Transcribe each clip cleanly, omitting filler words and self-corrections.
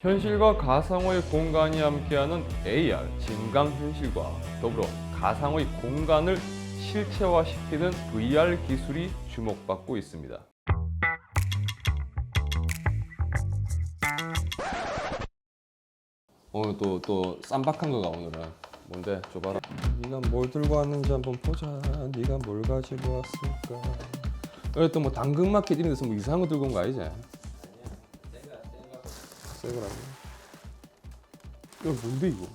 현실과 가상의 공간이 함께하는 AR, 증강현실과 더불어 가상의 공간을 실체화시키는 VR 기술이 주목받고 있습니다. 오늘 또 쌈박한 거가 오늘은 뭔데? 줘봐라. 네가 뭘 들고 왔는지 한번 보자. 네가 뭘 가지고 왔을까? 여기 또뭐 당근마켓 이런 데서 뭐 이상한 거 들고 온 거 아니지? 새 거라고. 이거 뭔데 이거?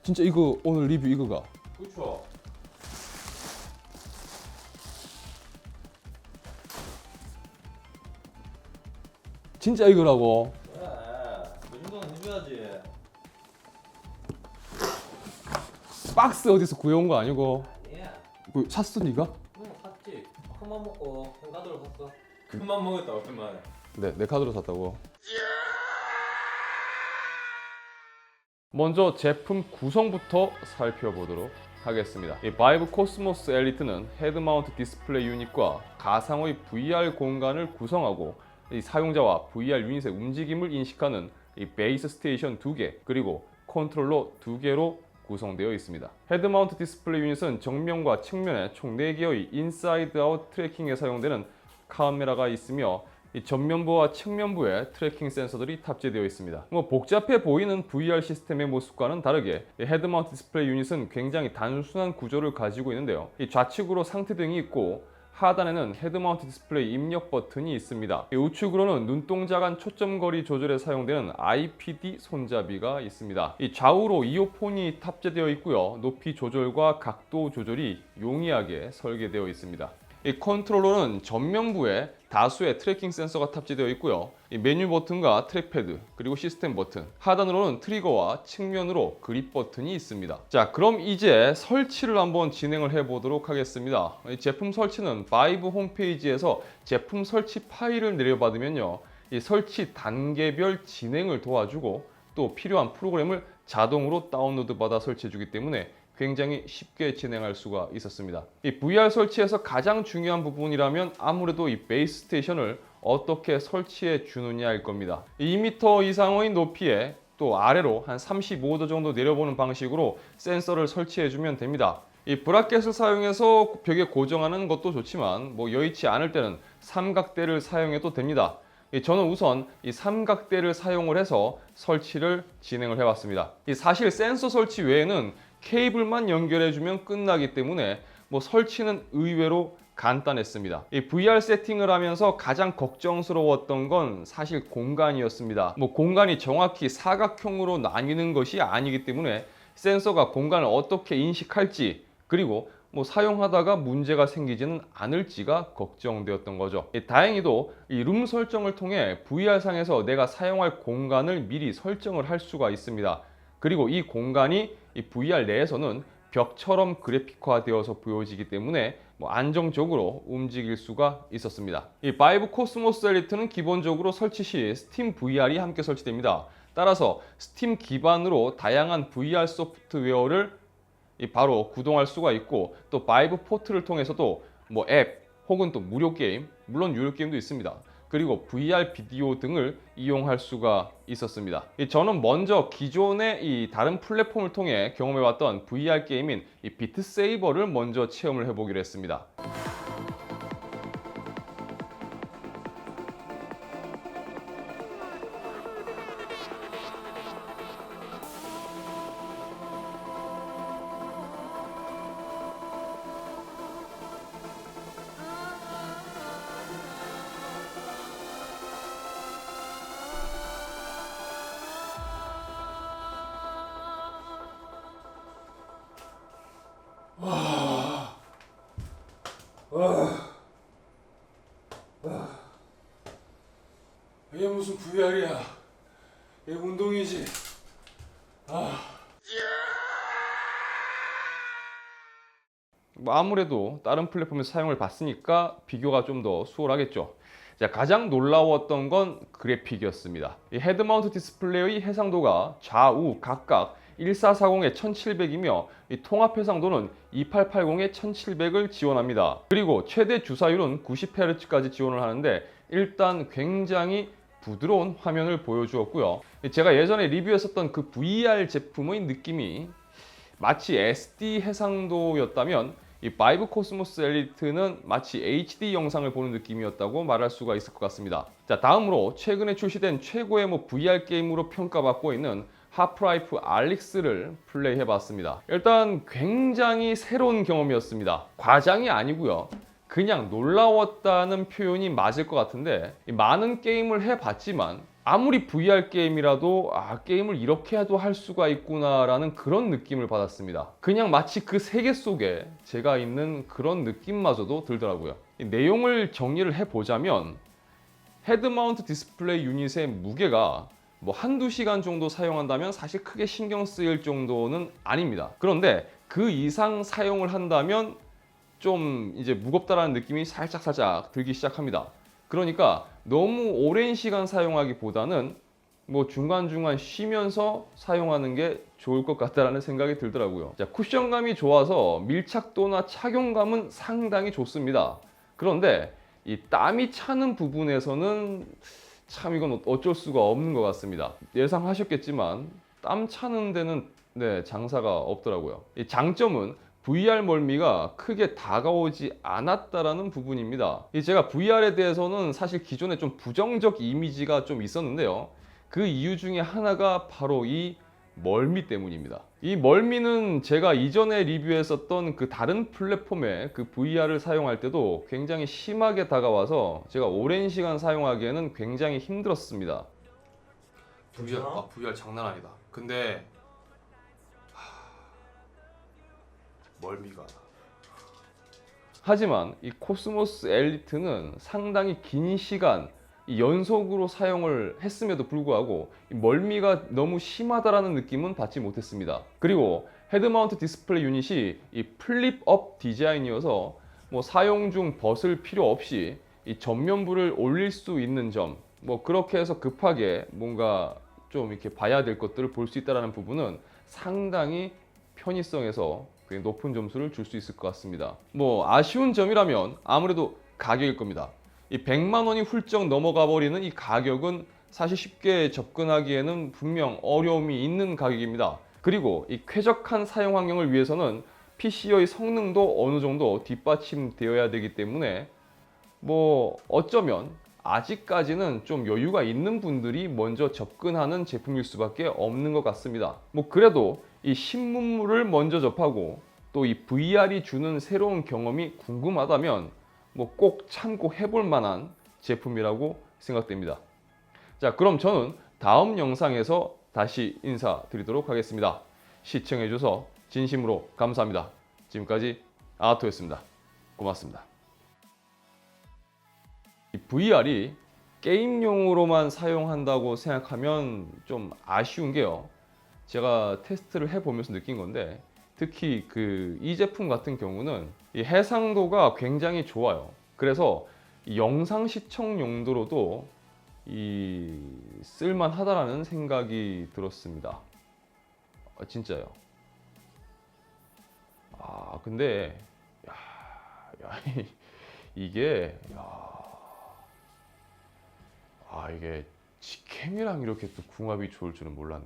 진짜 이거 오늘 리뷰 이거가? 그렇죠. 진짜 이거라고? 그래. 그 정도는 해줘야지. 박스 어디서 구해온 거 아니고? 아니야. 그 샀어 네가? 응, 샀지. 큰맘 먹고 생가도로 샀어. 큰맘 먹었다 오랜만에. 네, 내 카드로 샀다고. 먼저 제품 구성부터 살펴보도록 하겠습니다. 이 바이브 코스모스 엘리트는 헤드 마운트 디스플레이 유닛과 가상의 VR 공간을 구성하고 이 사용자와 VR 유닛의 움직임을 인식하는 이 베이스 스테이션 2개 그리고 컨트롤러 2개로 구성되어 있습니다. 헤드 마운트 디스플레이 유닛은 정면과 측면에 총 4개의 인사이드 아웃 트래킹에 사용되는 카메라가 있으며 이 전면부와 측면부에 트래킹 센서들이 탑재되어 있습니다. 복잡해 보이는 VR 시스템의 모습과는 다르게 헤드 마운트 디스플레이 유닛은 굉장히 단순한 구조를 가지고 있는데요. 이 좌측으로 상태등이 있고 하단에는 헤드 마운트 디스플레이 입력 버튼이 있습니다. 우측으로는 눈동자 간 초점거리 조절에 사용되는 IPD 손잡이가 있습니다. 이 좌우로 이어폰이 탑재되어 있고요. 높이 조절과 각도 조절이 용이하게 설계되어 있습니다. 이 컨트롤러는 전면부에 다수의 트래킹 센서가 탑재되어 있고요. 이 메뉴 버튼과 트랙패드 그리고 시스템 버튼, 하단으로는 트리거와 측면으로 그립 버튼이 있습니다. 자, 그럼 이제 설치를 한번 진행을 해 보도록 하겠습니다. 이 제품 설치는 바이브 홈페이지에서 제품 설치 파일을 내려받으면요, 이 설치 단계별 진행을 도와주고 또 필요한 프로그램을 자동으로 다운로드 받아 설치해 주기 때문에 굉장히 쉽게 진행할 수가 있었습니다. 이 VR 설치에서 가장 중요한 부분이라면 아무래도 이 베이스 스테이션을 어떻게 설치해 주느냐일 겁니다. 2m 이상의 높이에 또 아래로 한 35도 정도 내려보는 방식으로 센서를 설치해 주면 됩니다. 이 브라켓을 사용해서 벽에 고정하는 것도 좋지만 여의치 않을 때는 삼각대를 사용해도 됩니다. 저는 우선 이 삼각대를 사용을 해서 설치를 진행을 해봤습니다. 사실 센서 설치 외에는 케이블만 연결해주면 끝나기 때문에 설치는 의외로 간단했습니다. 이 VR 세팅을 하면서 가장 걱정스러웠던 건 사실 공간이었습니다. 공간이 정확히 사각형으로 나뉘는 것이 아니기 때문에 센서가 공간을 어떻게 인식할지 그리고 사용하다가 문제가 생기지는 않을지가 걱정되었던 거죠. 다행히도 이 룸 설정을 통해 VR상에서 내가 사용할 공간을 미리 설정을 할 수가 있습니다. 그리고 이 공간이 이 VR 내에서는 벽처럼 그래픽화 되어서 보여지기 때문에 안정적으로 움직일 수가 있었습니다. 이 바이브 코스모스 엘리트는 기본적으로 설치 시 스팀 VR이 함께 설치됩니다. 따라서 스팀 기반으로 다양한 VR 소프트웨어를 바로 구동할 수가 있고 또 바이브 포트를 통해서도 앱 혹은 또 무료 게임, 물론 유료 게임도 있습니다. 그리고 VR 비디오 등을 이용할 수가 있었습니다. 저는 먼저 기존의 이 다른 플랫폼을 통해 경험해봤던 VR 게임인 이 비트 세이버를 먼저 체험을 해보기로 했습니다. 이게 무슨 VR이야? 이게 운동이지. 아무래도 다른 플랫폼에서 사용을 봤으니까 비교가 좀 더 수월하겠죠. 자, 가장 놀라웠던 건 그래픽이었습니다. 이 헤드 마운트 디스플레이의 해상도가 좌우 각각 1440에 1700이며 이 통합 해상도는 2880에 1700을 지원합니다. 그리고 최대 주사율은 90Hz까지 지원을 하는데 일단 굉장히 부드러운 화면을 보여주었고요. 제가 예전에 리뷰했었던 그 VR 제품의 느낌이 마치 SD 해상도였다면 이 바이브 코스모스 엘리트는 마치 HD 영상을 보는 느낌이었다고 말할 수가 있을 것 같습니다. 자, 다음으로 최근에 출시된 최고의 VR 게임으로 평가받고 있는 하프라이프 알릭스를 플레이해 봤습니다. 일단 굉장히 새로운 경험이었습니다. 과장이 아니고요. 그냥 놀라웠다는 표현이 맞을 것 같은데 많은 게임을 해봤지만 아무리 VR 게임이라도 게임을 이렇게도 할 수가 있구나 라는 그런 느낌을 받았습니다. 그냥 마치 그 세계 속에 제가 있는 그런 느낌마저도 들더라고요. 이 내용을 정리를 해보자면 헤드마운트 디스플레이 유닛의 무게가 한두 시간 정도 사용한다면 사실 크게 신경 쓰일 정도는 아닙니다. 그런데 그 이상 사용을 한다면 좀 이제 무겁다라는 느낌이 살짝 들기 시작합니다. 그러니까 너무 오랜 시간 사용하기보다는 중간중간 쉬면서 사용하는 게 좋을 것 같다라는 생각이 들더라고요. 자, 쿠션감이 좋아서 밀착도나 착용감은 상당히 좋습니다. 그런데 이 땀이 차는 부분에서는 참 이건 어쩔 수가 없는 것 같습니다. 예상하셨겠지만 땀 차는 데는 장사가 없더라고요. 이 장점은 VR 멀미가 크게 다가오지 않았다라는 부분입니다. 제가 VR에 대해서는 사실 기존에 좀 부정적 이미지가 좀 있었는데요. 그 이유 중에 하나가 바로 이 멀미 때문입니다. 이 멀미는 제가 이전에 리뷰했었던 그 다른 플랫폼의 그 VR을 사용할 때도 굉장히 심하게 다가와서 제가 오랜 시간 사용하기에는 굉장히 힘들었습니다. VR 장난 아니다. 근데 멀미가. 하지만 이 코스모스 엘리트는 상당히 긴 시간 연속으로 사용을 했음에도 불구하고 이 멀미가 너무 심하다라는 느낌은 받지 못했습니다. 그리고 헤드마운트 디스플레이 유닛이 이 플립업 디자인이어서 사용 중 벗을 필요 없이 이 전면부를 올릴 수 있는 점, 그렇게 해서 급하게 뭔가 좀 이렇게 봐야 될 것들을 볼 수 있다는 부분은 상당히 편의성에서 높은 점수를 줄 수 있을 것 같습니다. 아쉬운 점이라면 아무래도 가격일 겁니다. 이 100만 원이 훌쩍 넘어가 버리는 이 가격은 사실 쉽게 접근하기에는 분명 어려움이 있는 가격입니다. 그리고 이 쾌적한 사용 환경을 위해서는 PC의 성능도 어느 정도 뒷받침되어야 되기 때문에 어쩌면 아직까지는 좀 여유가 있는 분들이 먼저 접근하는 제품일 수밖에 없는 것 같습니다. 그래도 이 신문물을 먼저 접하고 또 이 VR이 주는 새로운 경험이 궁금하다면 꼭 참고 해볼 만한 제품이라고 생각됩니다. 자, 그럼 저는 다음 영상에서 다시 인사드리도록 하겠습니다. 시청해주셔서 진심으로 감사합니다. 지금까지 아토였습니다. 고맙습니다. 이 VR이 게임용으로만 사용한다고 생각하면 좀 아쉬운 게요. 제가 테스트를 해보면서 느낀 건데 특히 이 제품 같은 경우는 이 해상도가 굉장히 좋아요. 그래서 이 영상 시청 용도로도 쓸만하다라는 생각이 들었습니다. 진짜요. 근데 이게 이게 직캠이랑 이렇게 또 궁합이 좋을 줄은 몰랐네.